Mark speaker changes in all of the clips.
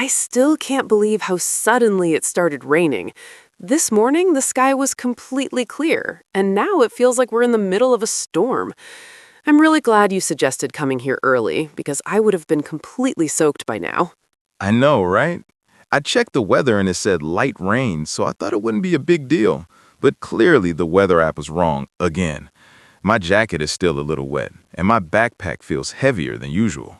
Speaker 1: I still can't believe how suddenly it started raining. This morning, the sky was completely clear, and now it feels like we're in the middle of a storm. I'm really glad you suggested coming here early, because I would have been completely soaked by now.
Speaker 2: I know, right? I checked the weather and it said light rain, so I thought it wouldn't be a big deal. But clearly the weather app was wrong again. My jacket is still a little wet, and my backpack feels heavier than usual.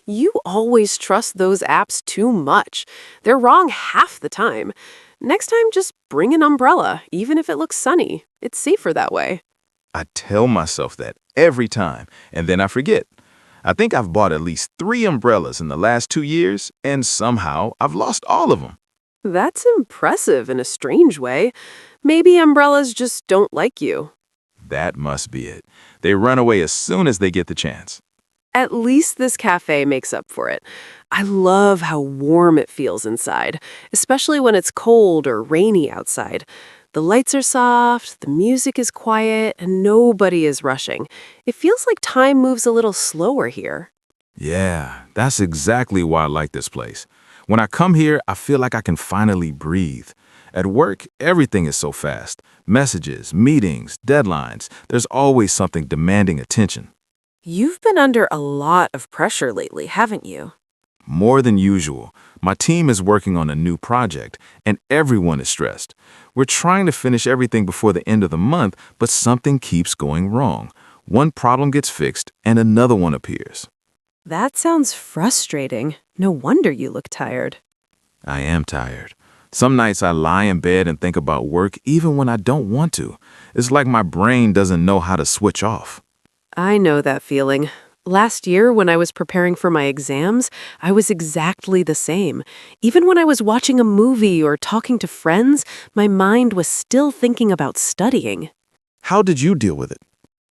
Speaker 1: You always trust those apps too much. They're wrong half the time. Next time, just bring an umbrella, even if it looks sunny. It's safer that way.
Speaker 2: I tell myself that every time, and then I forget. I think I've bought at least 3 umbrellas in the last 2 years, and somehow I've lost all of them.
Speaker 1: That's impressive in a strange way. Maybe umbrellas just don't like you.
Speaker 2: That must be it. They run away as soon as they get the chance.
Speaker 1: At least this cafe makes up for it. I love how warm it feels inside, especially when it's cold or rainy outside. The lights are soft, the music is quiet, and nobody is rushing. It feels like time moves a little slower here.
Speaker 2: Yeah, that's exactly why I like this place. When I come here, I feel like I can finally breathe. At work, everything is so fast. Messages, meetings, deadlines. There's always something demanding attention.
Speaker 1: You've been under a lot of pressure lately, haven't you?
Speaker 2: More than usual. My team is working on a new project, and everyone is stressed. We're trying to finish everything before the end of the month, but something keeps going wrong. One problem gets fixed, and another one appears.
Speaker 1: That sounds frustrating. No wonder you look tired.
Speaker 2: I am tired. Some nights I lie in bed and think about work even when I don't want to. It's like my brain doesn't know how to switch off.
Speaker 1: I know that feeling. Last year, when I was preparing for my exams, I was exactly the same. Even when I was watching a movie or talking to friends, my mind was still thinking about studying.
Speaker 2: How did you deal with it?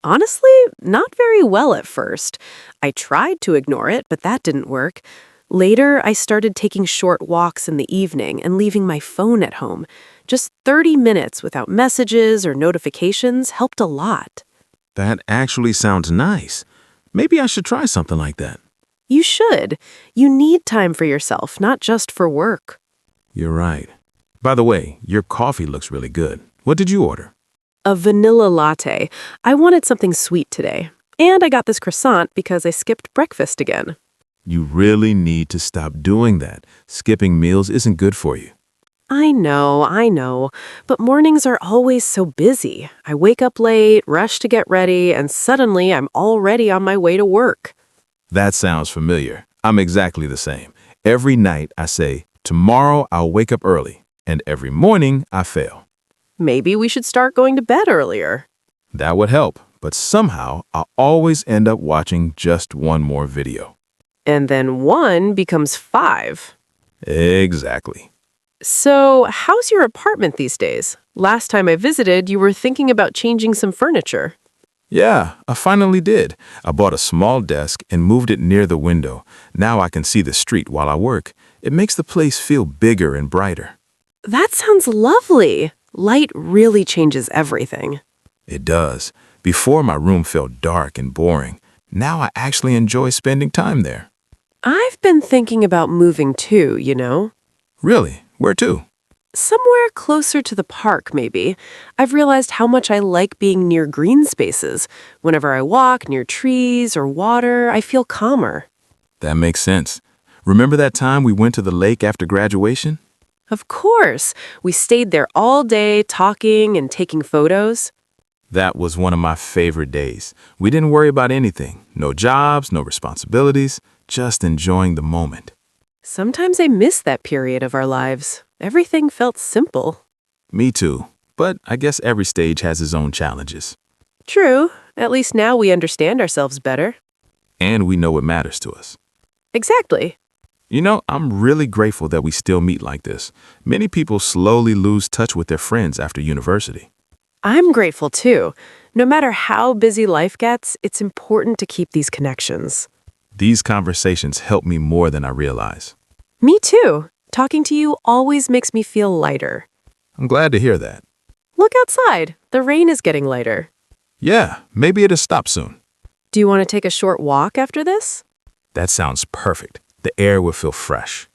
Speaker 1: Honestly, not very well at first. I tried to ignore it, but that didn't work. Later, I started taking short walks in the evening and leaving my phone at home. Just 30 minutes without messages or notifications helped a lot.
Speaker 2: That actually sounds nice. Maybe I should try something like that.
Speaker 1: You should. You need time for yourself, not just for work.
Speaker 2: You're right. By the way, your coffee looks really good. What did you order?
Speaker 1: A vanilla latte. I wanted something sweet today. And I got this croissant because I skipped breakfast again.
Speaker 2: You really need to stop doing that. Skipping meals isn't good for you.
Speaker 1: I know. But mornings are always so busy. I wake up late, rush to get ready, and suddenly I'm already on my way to work.
Speaker 2: That sounds familiar. I'm exactly the same. Every night I say, tomorrow I'll wake up early. And every morning I fail.
Speaker 1: Maybe we should start going to bed earlier.
Speaker 2: That would help. But somehow I always end up watching just one more video.
Speaker 1: And then 1 becomes 5.
Speaker 2: Exactly.
Speaker 1: So, how's your apartment these days? Last time I visited, you were thinking about changing some furniture.
Speaker 2: Yeah, I finally did. I bought a small desk and moved it near the window. Now I can see the street while I work. It makes the place feel bigger and brighter.
Speaker 1: That sounds lovely. Light really changes everything.
Speaker 2: It does. Before my room felt dark and boring. Now I actually enjoy spending time there.
Speaker 1: I've been thinking about moving too, you know?
Speaker 2: Really? Where to?
Speaker 1: Somewhere closer to the park, maybe. I've realized how much I like being near green spaces. Whenever I walk near trees or water, I feel calmer.
Speaker 2: That makes sense. Remember that time we went to the lake after graduation?
Speaker 1: Of course. We stayed there all day talking and taking photos.
Speaker 2: That was one of my favorite days. We didn't worry about anything. No jobs, no responsibilities, just enjoying the moment.
Speaker 1: Sometimes I miss that period of our lives. Everything felt simple.
Speaker 2: Me too. But I guess every stage has its own challenges.
Speaker 1: True. At least now we understand ourselves better.
Speaker 2: And we know what matters to us.
Speaker 1: Exactly.
Speaker 2: You know, I'm really grateful that we still meet like this. Many people slowly lose touch with their friends after university.
Speaker 1: I'm grateful too. No matter how busy life gets, it's important to keep these connections.
Speaker 2: These conversations help me more than I realize.
Speaker 1: Me too. Talking to you always makes me feel lighter.
Speaker 2: I'm glad to hear that.
Speaker 1: Look outside. The rain is getting lighter.
Speaker 2: Yeah, maybe it'll stop soon.
Speaker 1: Do you want to take a short walk after this?
Speaker 2: That sounds perfect. The air will feel fresh.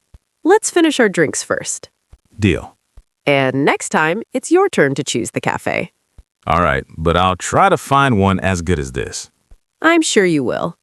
Speaker 1: Let's finish our drinks first.
Speaker 2: Deal.
Speaker 1: And next time, it's your turn to choose the cafe.
Speaker 2: All right, but I'll try to find one as good as this.
Speaker 1: I'm sure you will.